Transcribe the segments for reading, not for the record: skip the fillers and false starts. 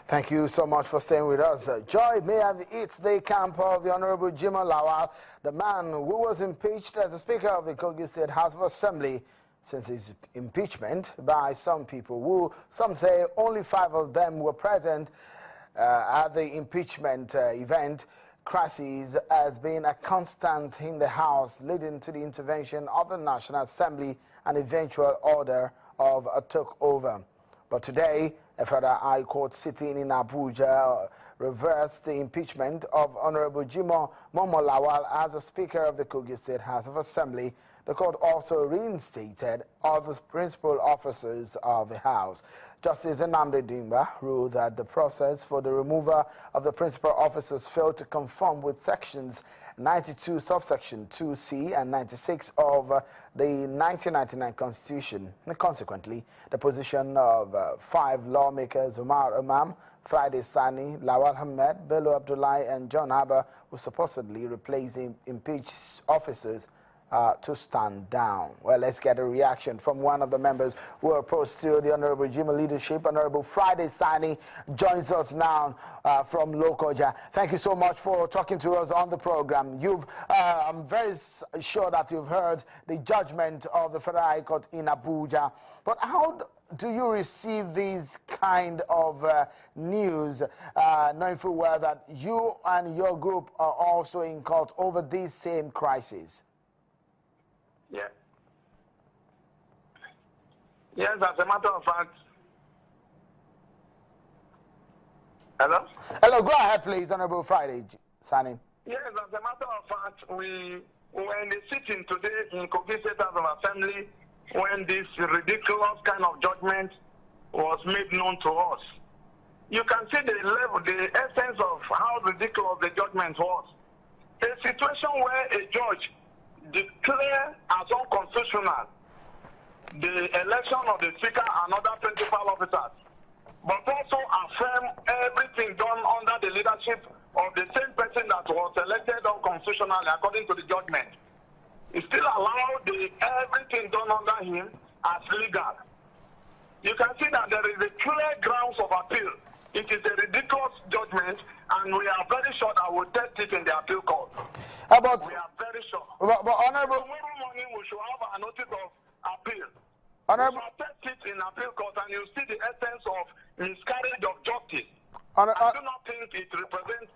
Thank you so much for staying with us. Joy may have hit the camp of the Honorable Jimoh Lawal, the man who was impeached as the Speaker of the Kogi State House of Assembly since his impeachment by some people who, some say only 5 of them were present at the impeachment event. Crisis has been a constant in the House, leading to the intervention of the National Assembly and eventual order of a takeover. But today, a federal high court sitting in Abuja reversed the impeachment of Honorable Jimoh Lawal as the Speaker of the Kogi State House of Assembly. The court also reinstated all the principal officers of the House. Justice Nnamdi Dimba ruled that the process for the removal of the principal officers failed to conform with sections 92 subsection 2C and 96 of the 1999 Constitution. And consequently, the position of 5 lawmakers, Umar Imam, Friday Sani, Lawal Ahmed, Bello Abdullahi, and John Haber, who supposedly replaced the impeached officers, to stand down. Well, let's get a reaction from one of the members who are opposed to the Honorable Jimoh leadership. Honorable Friday Sani joins us now from Lokoja. Thank you so much for talking to us on the program. I'm very sure that you've heard the judgment of the Federal High Court in Abuja. But how do you receive these kind of news, knowing full well that you and your group are also in court over this same crisis? Yeah. Yes, as a matter of fact. Hello? Hello, go ahead, please, Honorable Friday Sani. Yes, as a matter of fact, we were in the sitting today in Kogi State House of Assembly when this ridiculous kind of judgment was made known to us. You can see the level, the essence of how ridiculous the judgment was. A situation where a judge declare as unconstitutional the election of the Speaker and other principal officers, but also affirm everything done under the leadership of the same person that was elected unconstitutionally according to the judgment. It still allowed everything done under him as legal. You can see that there is a clear grounds of appeal. It is a ridiculous judgment, and we are very sure that we'll test it in the appeal court. But we are very sure. But Honorable, tomorrow morning we should have a notice of appeal. Honorable, we shall test it in appeal court, and you see the essence of miscarriage of justice. I do not think it represents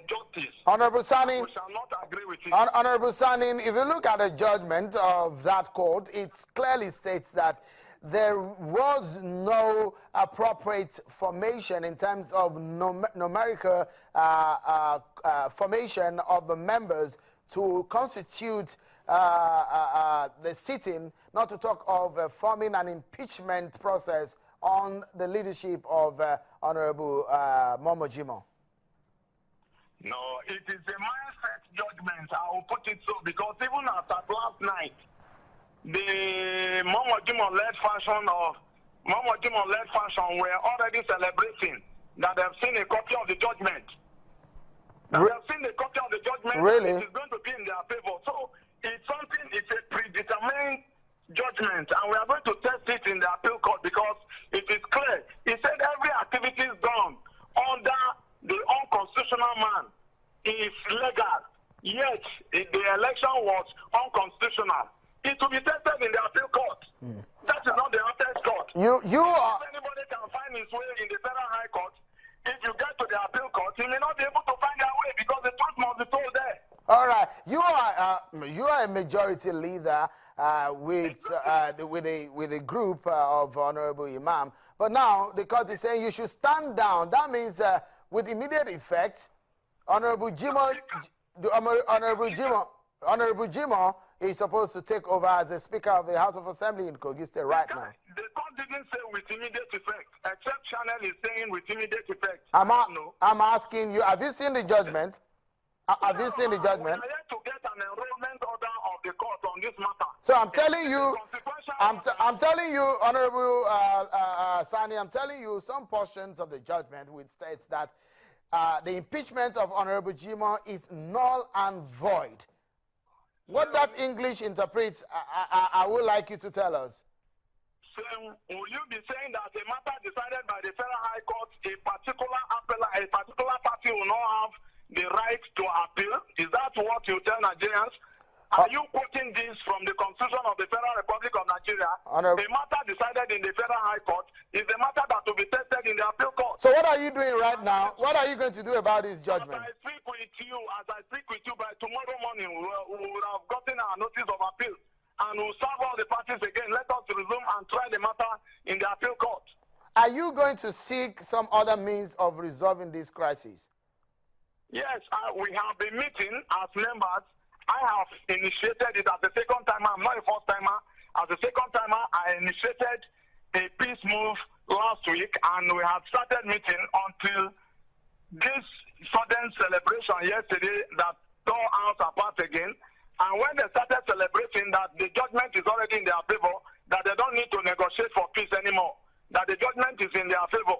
justice. Honorable Sani, we shall not agree with it. Honorable Sani, if you look at the judgment of that court, it clearly states that there was no appropriate formation in terms of numerical formation of the members to constitute the sitting, not to talk of forming an impeachment process on the leadership of Honorable Jimoh. No, it is a mindset judgment. I will put it so, because even as at last night, the Jimoh-led faction were already celebrating that they have seen a copy of the judgment. They have seen a copy of the judgment. Really? It is going to be in their favor. So it's something, it's a predetermined judgment, and we are going to test it in the appeal court because it is clear. He said every activity is done under the unconstitutional man is legal, yet the election was unconstitutional. It will be tested in the appeal court. That is not the appeal court. If anybody can find his way in the federal high court, if you get to the appeal court, he may not be able to find their way because the truth must be told there. All right, you are a majority leader with a group of Honorable Imam, but now the court is saying you should stand down. That means with immediate effect, Honorable Jimoh is supposed to take over as the Speaker of the House of Assembly in Kogi State right now. The court didn't say with immediate effect, except Channel is saying with immediate effect. I'm asking you, have you seen the judgment? Have you seen the judgment? We are yet to get an enrollment order of the court on this matter. So I'm telling you, I'm telling you, Honorable Sani, I'm telling you some portions of the judgment which states that the impeachment of Honorable Jimoh is null and void. What that English interprets, I would like you to tell us. So, will you be saying that a matter decided by the Federal High Court, a particular A matter decided in the Federal High Court is a matter that will be tested in the appeal court. So what are you doing right now? What are you going to do about this judgment? As I speak with you by tomorrow morning, we will have gotten our notice of appeal and we'll serve all the parties again. Let us resume and try the matter in the appeal court. Are you going to seek some other means of resolving this crisis? Yes, we have been meeting as members. I have initiated it as a second timer. I'm not a first timer. As a second timer, I initiated a peace move last week, and we have started meeting until this sudden celebration yesterday that tore us apart again. And when they started celebrating that the judgment is already in their favor, that they don't need to negotiate for peace anymore, that the judgment is in their favor.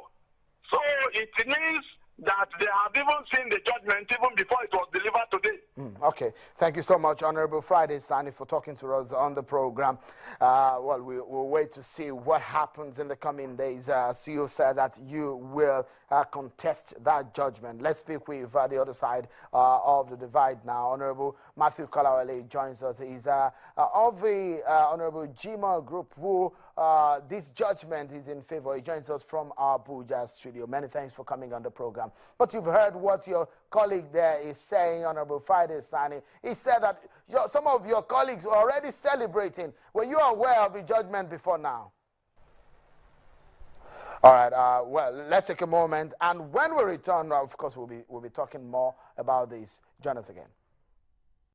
So it means that they have even seen the judgment even before it was delivered today. Okay. Thank you so much, Honorable Friday Sani, for talking to us on the program. Well, we'll wait to see what happens in the coming days. So you said that you will contest that judgment. Let's speak with the other side of the divide now. Honorable Matthew Kalawale joins us. He's of the Honorable Jimoh group who this judgment is in favor. He joins us from our Abuja studio. Many thanks for coming on the program. But you've heard what your colleague there is saying, Honorable Friday Sani. He said that some of your colleagues were already celebrating. Were you aware of the judgment before now? All right, well, let's take a moment. And when we return, of course, we'll be talking more about this. Join us again.